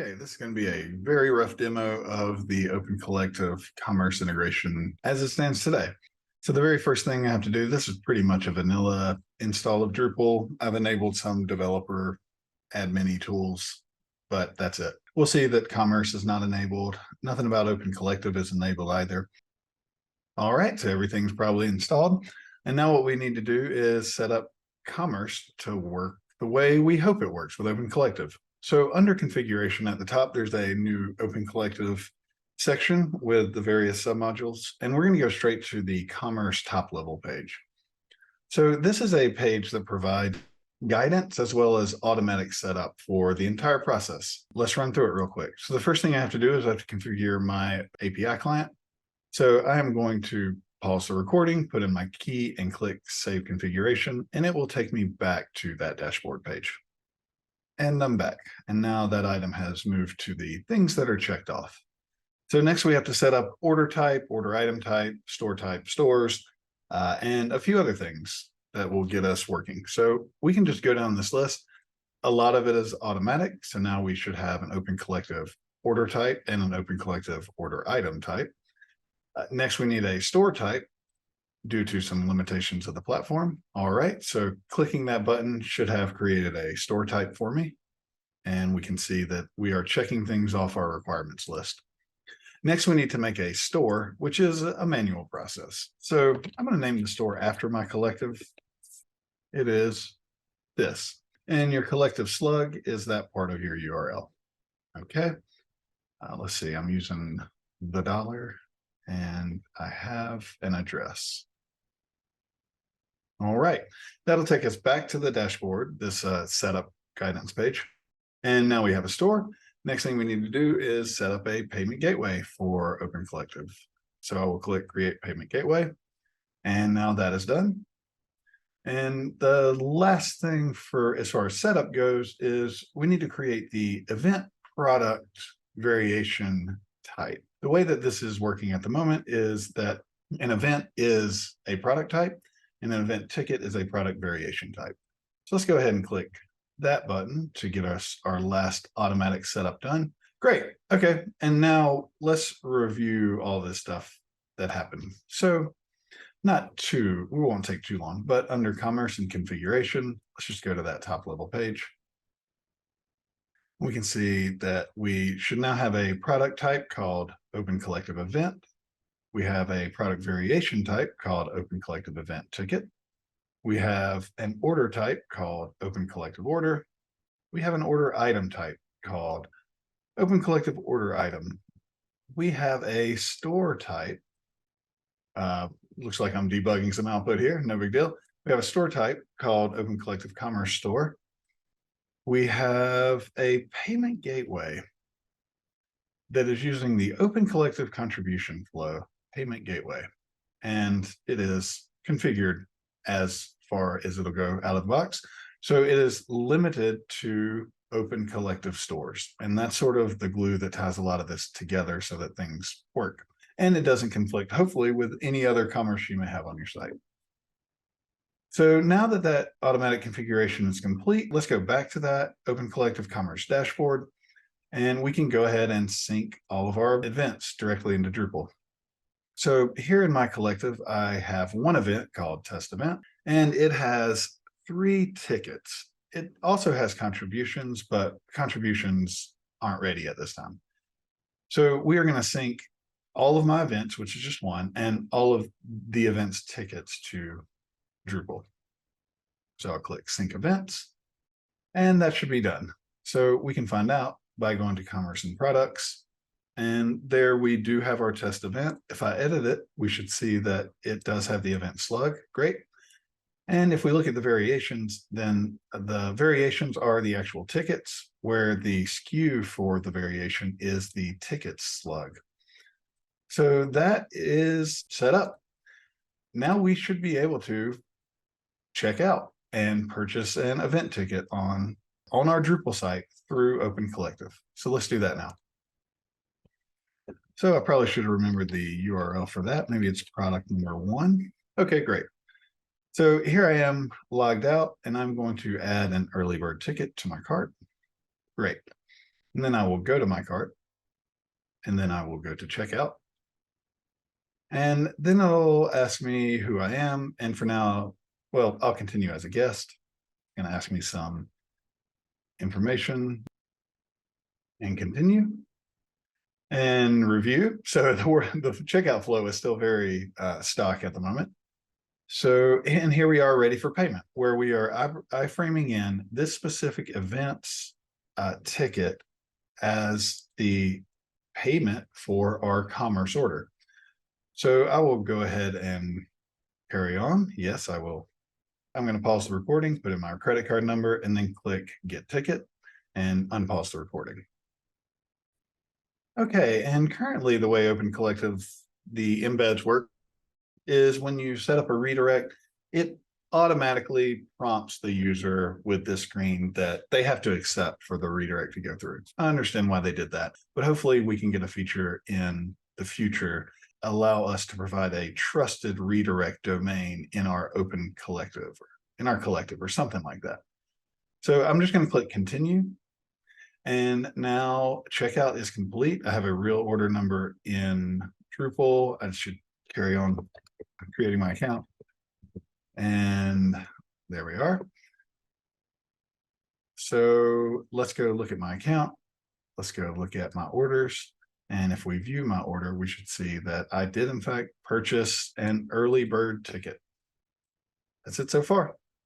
Okay, this is going to be a very rough demo of the OpenCollective commerce integration as it stands today. So the very first thing I have to do, this is pretty much a vanilla install of Drupal. I've enabled some developer admin tools, but that's it. We'll see that commerce is not enabled. Nothing about OpenCollective is enabled either. All right, so everything's probably installed. And now what we need to do is set up commerce to work the way we hope it works with OpenCollective. So under configuration at the top, there's a new OpenCollective section with the various submodules, and we're going to go straight to the commerce top level page. So this is a page that provides guidance as well as automatic setup for the entire process. Let's run through it real quick. So the first thing I have to do is I have to configure my API client. So I am going to pause the recording, put in my key and click Save Configuration, and it will take me back to that dashboard page. And I'm back. And now that item has moved to the things that are checked off. So next we have to set up order type, order item type, stores, and a few other things that will get us working. So we can just go down this list. A lot of it is automatic. So now we should have an OpenCollective order type and an OpenCollective order item type. Next, we need a store type due to some limitations of the platform. All right, so clicking that button should have created a store type for me. And we can see that we are checking things off our requirements list. Next, we need to make a store, which is a manual process. So I'm going to name the store after my collective. It is this. And your collective slug is that part of your URL. Okay, let's see, I'm using the dollar. And I have an address. All right, that'll take us back to the dashboard, this setup guidance page. And now we have a store. Next thing we need to do is set up a payment gateway for OpenCollective. So I will click Create Payment Gateway. And now that is done. And the last thing for as far as setup goes is we need to create the event product variation type. The way that this is working at the moment is that an event is a product type and an event ticket is a product variation type. So let's go ahead and click that button to get us our last automatic setup done. Great. Okay. And now let's review all this stuff that happened. So we won't take too long, but under commerce and configuration, let's just go to that top level page. We can see that we should now have a product type called OpenCollective Event. We have a product variation type called OpenCollective Event Ticket. We have an order type called OpenCollective Order. We have an order item type called OpenCollective Order Item. We have a store type. Looks like I'm debugging some output here, no big deal. We have a store type called OpenCollective Commerce Store. We have a payment gateway that is using the OpenCollective contribution flow payment gateway. And it is configured as far as it'll go out of the box. So it is limited to OpenCollective stores. And that's sort of the glue that ties a lot of this together so that things work. And it doesn't conflict, hopefully, with any other commerce you may have on your site. So now that that automatic configuration is complete, let's go back to that OpenCollective Commerce dashboard, and we can go ahead and sync all of our events directly into Drupal. So here in my collective, I have one event called Test Event, and it has 3 tickets. It also has contributions, but contributions aren't ready at this time. So we are going to sync all of my events, which is just one, and all of the events tickets to Drupal. So I'll click Sync Events, and that should be done. So we can find out by going to Commerce and Products, and there we do have our test event. If I edit it, we should see that it does have the event slug. Great. And if we look at the variations, then the variations are the actual tickets, where the SKU for the variation is the ticket slug. So that is set up. Now we should be able to check out and purchase an event ticket on our Drupal site through OpenCollective. So let's do that now. So I probably should have remembered the URL for that. Maybe it's product number 1. Okay, great. So here I am logged out, and I'm going to add an early bird ticket to my cart. Great. And then I will go to my cart, and then I will go to checkout. And then it'll ask me who I am. And for now, well, I'll continue as a guest. It's going to ask me some information and continue and review. So the checkout flow is still very stock at the moment. So, and here we are ready for payment, where we are iframing in this specific event's ticket as the payment for our commerce order. So I will go ahead and carry on. Yes, I will. I'm going to pause the recording, put in my credit card number, and then click Get Ticket and unpause the recording. Okay, and currently the way OpenCollective, the embeds work is when you set up a redirect, it automatically prompts the user with this screen that they have to accept for the redirect to go through. I understand why they did that, but hopefully we can get a feature in the future allow us to provide a trusted redirect domain in our OpenCollective, in our collective or something like that. So I'm just going to click continue. And now checkout is complete. I have a real order number in Drupal. I should carry on creating my account. And there we are. So let's go look at my account. Let's go look at my orders. And if we view my order, we should see that I did in fact purchase an early bird ticket. That's it so far.